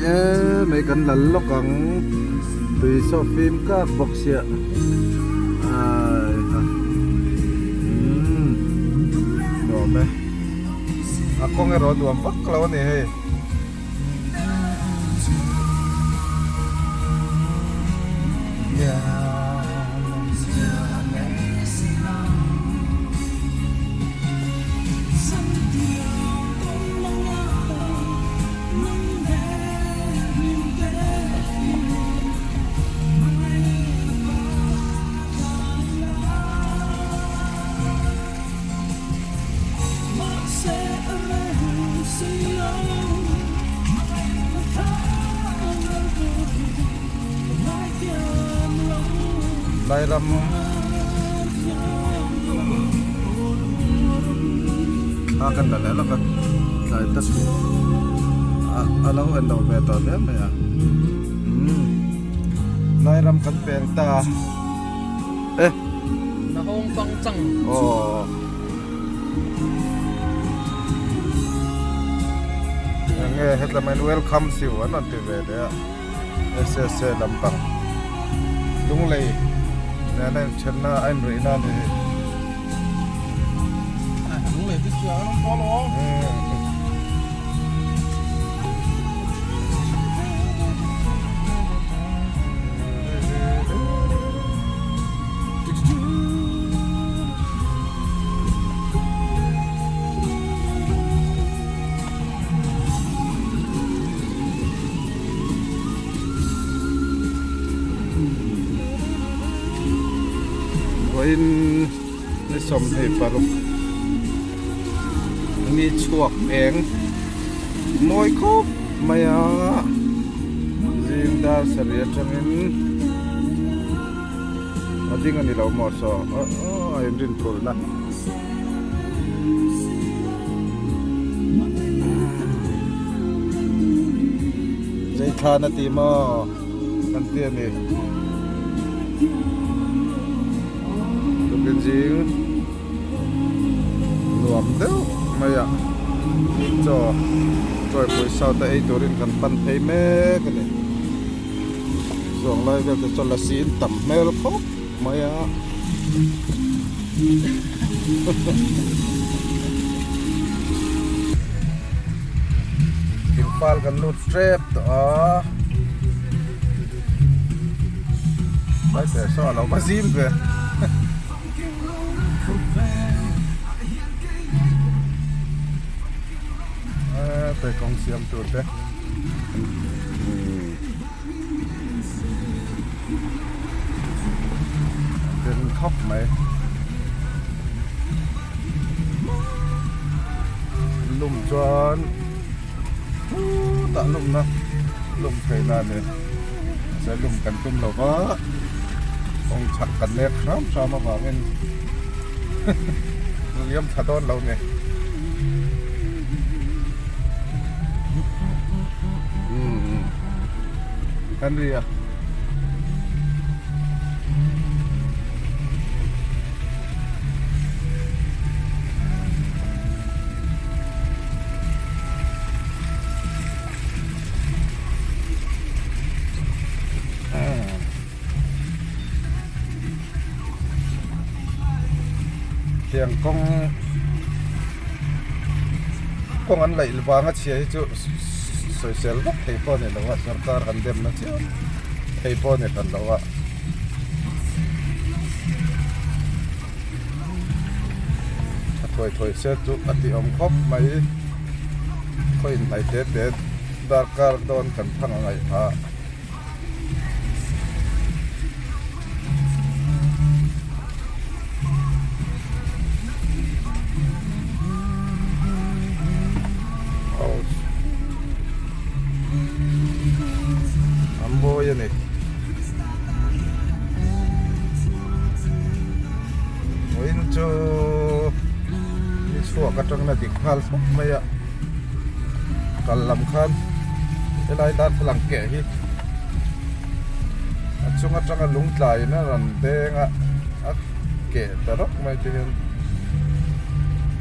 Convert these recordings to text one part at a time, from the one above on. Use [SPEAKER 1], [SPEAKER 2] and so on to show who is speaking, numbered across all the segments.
[SPEAKER 1] nói mấy cần lần lúc còn tùy so phim các bọc xịa rồi mấy con nghe rồi đuổi bắt lâu này đây là cần là lẽ là cần lại tất lâu hơn đầu về tàu đấy mày đây làm cần bèn ta ê
[SPEAKER 2] nó không băng chẳng
[SPEAKER 1] nghe hết là mình welcome siêu anh ăn về đấy SSC làm bằng đúng lấy nên chân anh rồi na thì
[SPEAKER 2] đúng là cái chuyện nó có lo
[SPEAKER 1] inในสมเหตุปลุกมีชวกเองน้อยครบไม่จิงดาเสียจังอินจริงอันนี้เราหมดสอไอ้รินทุลนะใจทานตีมากันเตี้ยนี่เป็นจริงหน่วมเด้อไม่อะนี่จ่อจ่อยปุ๋ยเศร้าแต่ไอ้ตัวเรียนกันปันเพย์แม่กันเลยส่วนไรก็จะจนละสีต่ำแม่ละพบไม่อะกินฟาลกันนูดเทรปต่อไปแต่ซ้อเรามาซิมกันไปกองเสียมตัวเด้เป็นครบไหมลุ่มจวนตะลุ่มนะลุ่มไทยนานเนี่ยใช้ลุ่มกันตุ้มเราก็ต้องฉักกันเล็กครับชาวมาบอกเงินเลี้ยมชาต้นเราไงHenry ya. Tiang kong an lai lwanga chhe chu social góc thầy po này là sarkar kan dem na chu thầy po này kan lawa thôi sẽ chu ati om khop mai khoi nai te darkar don kan phang ngai pha này Nguyên cho Chua cái trong này thì khal phúc mây ạ Cần làm khăn Thế này đắt lặng kẻ hi Chúng ở trong cái lũng lại nó làm đen ạ Kẻ ta rốc mây thì hiện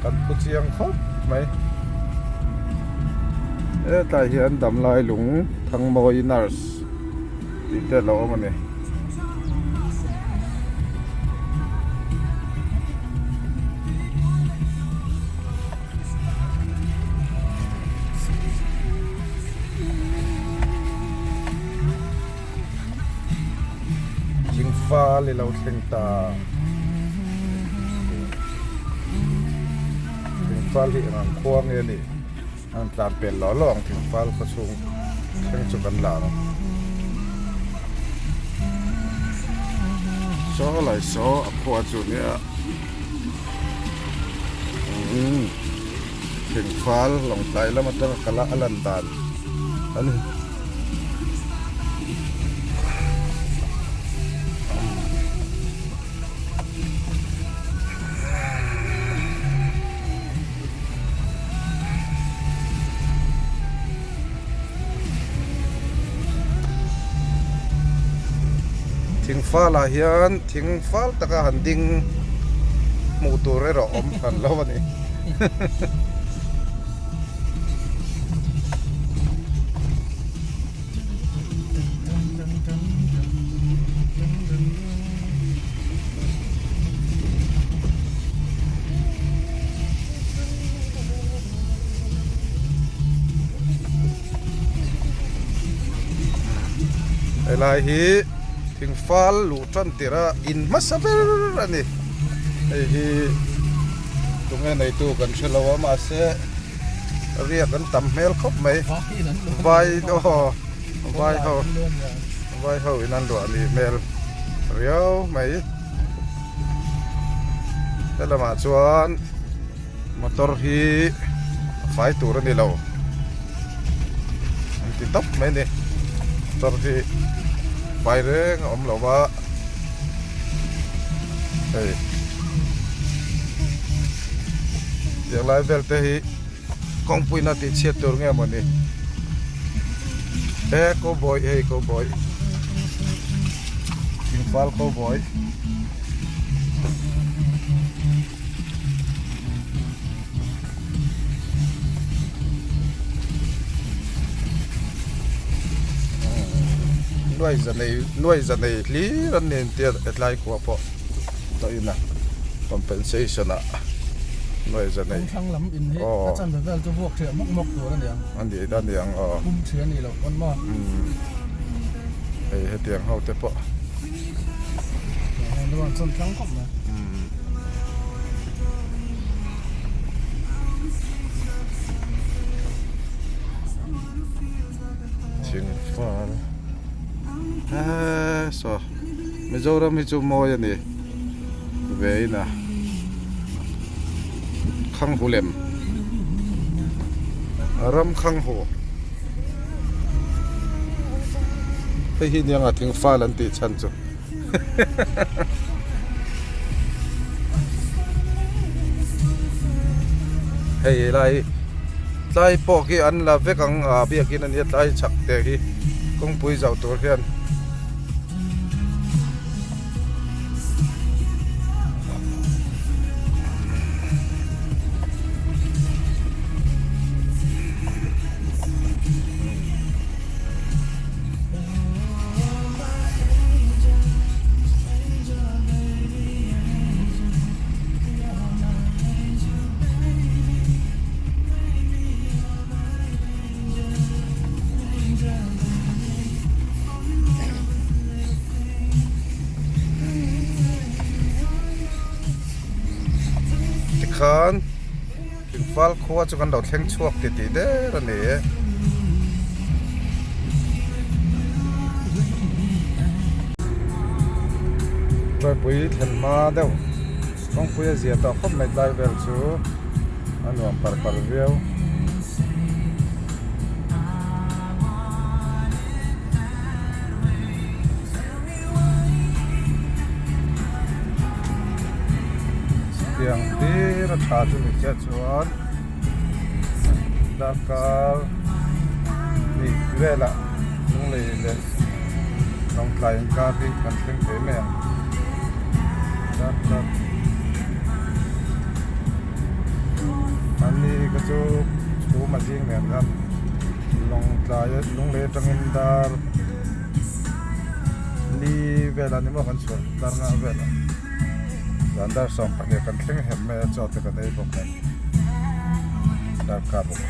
[SPEAKER 1] Cần phụ chiang khóc mây ตายเฮียนดำลายหลุงทั้งมอยนาร์สติดเตล้อมันนี่ยิงฟ้าเลยเราเส้นตายิงฟ้าที่อ่างควงเนี่ยนี่อันตามเป็นหล่อหลองถึงฟ้ากระชุงเส้นจุกันหลังโซ่ไหลโซ่ขวดจุดเนี่ยถึงฟ้าหลงใจแล้วมันต้องกระละอลันดานอันนี้ทิ้งฟ้าละเฮียนทิ้งฟ้าตะกหันดิ่งหมู่ตัวเร่ออมกันแล้ววันนี้ ไอ้ลายฮีถึงฟ้าลูจันติระอินมาสเปรอันนี้ไอ้ฮีตรงนี้ในตู้กันเชลวมาเสเรียกกันตำเมลครบไหม
[SPEAKER 2] Vaiนั้น
[SPEAKER 1] ใบโอ้ใบเขา
[SPEAKER 2] เลื่อนอย่าง
[SPEAKER 1] ใบเขาอีนั่นด้วยนี่เมลเรียวไหมแต่ละมาชวนมอเตอร์ฮีไฟตัวนี้เราติดต๊บไหมนี่มอเตอร์ฮีไฟเร่งอมเราว่าเฮ้ยอย่างไรเวลเตฮีกองปุยนาติเชียตัวเงี้ยมันนี่เฮ้โคบอยเฮ้โคบอยกินฟาลโคบอยหน่วยจะในลีรันเนี่ยเตียดไล่กว่าพอตัวนี้นะ compensation อะหน่วยจะใน
[SPEAKER 2] ข้างลำอินให้อาจารย์แบบจะพวกเถื่อนมกตัวนั่นเอง
[SPEAKER 1] อันนี้ด้านเดียง
[SPEAKER 2] คุ้มเถื่อนนี่เราวันมอ
[SPEAKER 1] ไอ้เตียงเขาแต่ปะ
[SPEAKER 2] ระหว่างส้นครั้งก่อนนะ
[SPEAKER 1] ชิงฟ้าสอไม่เจ้าเราไม่จูมอยนี่เว้ยนะข้างหูเล่มรำข้างหูไอ้หินยังถึงฟ้าลันติชันจูเฮ้ยไล่ปอกอันละเวกังเบียกินอันนี้ไล่ฉักเตะฮีคงปุยเจ้าตัวเฮียนขันถึงฟ้าขวดจุกันดอกแทงชวกติดเด้อระเนี่ยไปปุ๋ยเห็นมาเด้อต้องปุ๋ยเสียต่อครบไม่ได้เวลชูอันนั้นปาร์เวียวyang di rata tu ni cuan dakar ni vela nung le nong klai ka ti kan teng te me dakar ani ka chu ma jing me kan long tlai lung le tangin dar li vela ni mo kan sur dar nga vela dan dar som pa kan tling hem me cho te kan ei bok kan dar ka bok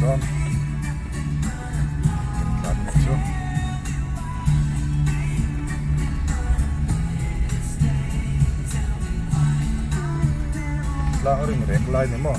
[SPEAKER 1] don kan chu la ring rek lai ni mo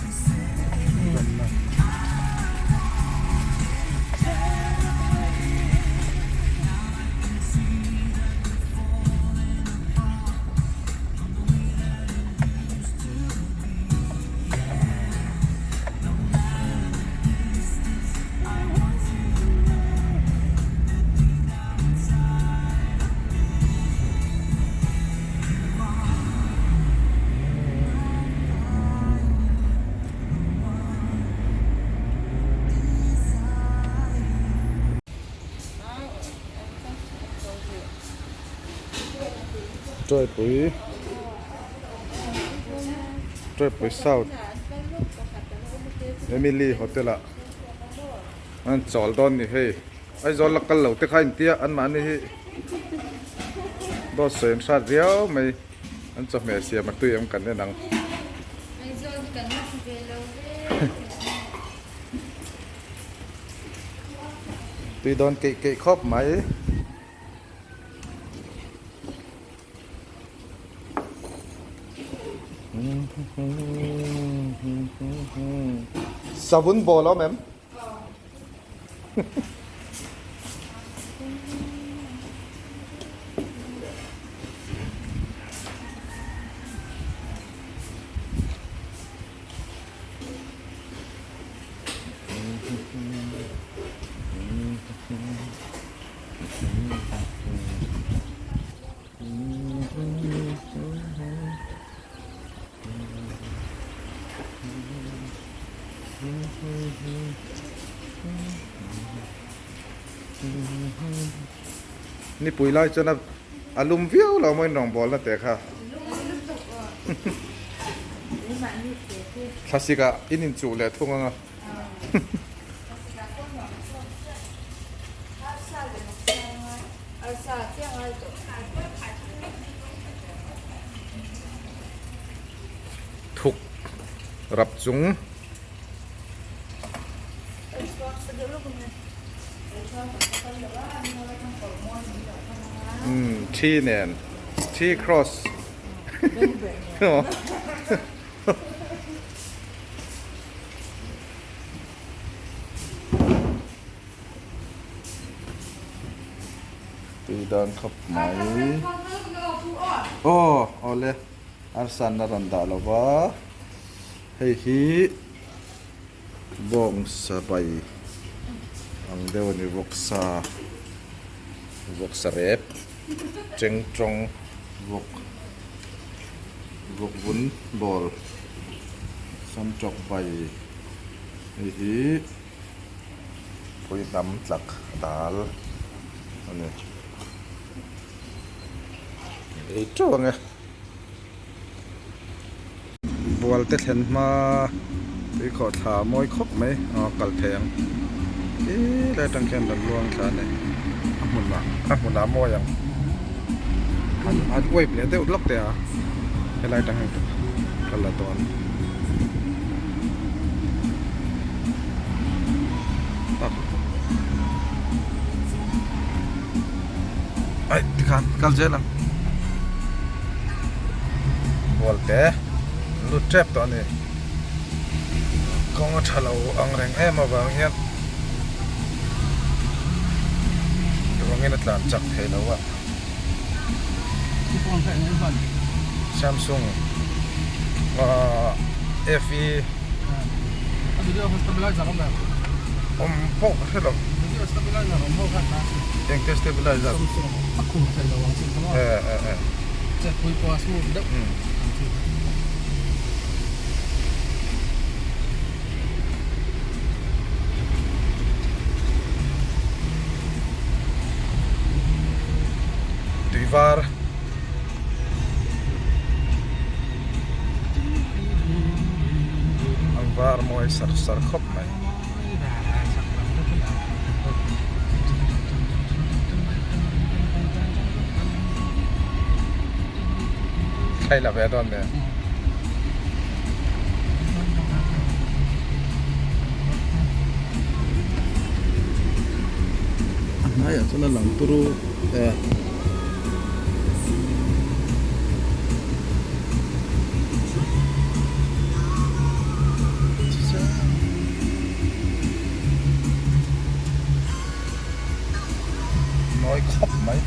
[SPEAKER 1] trôi bụi sau Emily Hotel ạ anh chọn đón đi hay ai do là căn lẩu tết khai tia ăn mà đi đó sến sát réo mày anh cho mẹ xìa mà tụi em cần nên nắng tụi đón kệ khóc máy sabun bola memนี่ปุ๋ยไล่จนอารมณ์เวียวเราไม่นองบอลแล้วแต่ค่ะคลาสสิกะอินินจูเลยทุ่งอ่ะถูกรับจุงที่แนนที่ครอสตีดอนขับไหมโอ้เอาเลยอาร์สันนารันดาลวะเฮ้ยฮีบองสบายอังเดียวนี่วกซาเรปเจงจงวกวุ้นบอลซ้ำจอกใบนี่ปุยน้ำหลักดาลอันนี้ไอ้จ้าไงบอลเตะเห็นมาไปขอถามมวยครบไหมอ๋อกัลแทงได้ตั้งแค่ดันลวงท่านเนี่ยหมุนน้ำมวยยังอันอวยเปลี่ยนเต้ล็อกเตะอะไรตั้งให้กันละตอนตัดไอ้ที่ขันกัลเจลังบอลเตะลุดเจ็บตอนนี้กองทัพเราอังแรงมาบางเงี้ยบางเงี้ยนั่นหลานจับเทแล้วอะ
[SPEAKER 2] ที่ฟองแข็งให้ฟัน
[SPEAKER 1] Samsung FE
[SPEAKER 2] อันนี้เรียกว่า stabilizer ครับแบบ
[SPEAKER 1] pok hello
[SPEAKER 2] นี่ stabilizer ของพวกกันนะ
[SPEAKER 1] yang ke stabilizer
[SPEAKER 2] Samsung aku saya lawang sih kalau cek kui puasmu dak
[SPEAKER 1] Divar ang var mo ay sar khop mai thay là vé đòn này nãy giờ cho nó lằng turu nói khóc mấy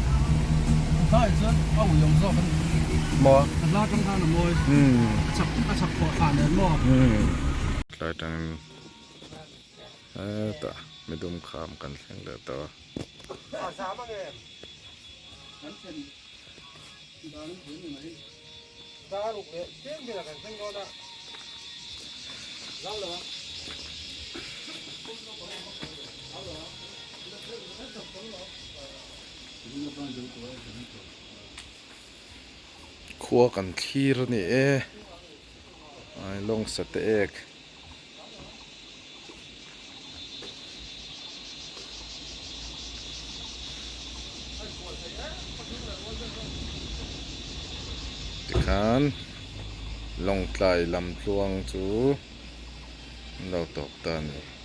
[SPEAKER 2] thôi chứ ông dùng do phần
[SPEAKER 1] mò
[SPEAKER 2] lo trong thang là môi chập của phản đến mò
[SPEAKER 1] lại đang ta mới đúng khám cần xem được ta sao mà nghe ra lúc đấy chết bây giờ cần xem con đã lâu rồi khua cần khi rồi nè ai long sạch egg khan long tlai lam tluang chu lo tok ta ni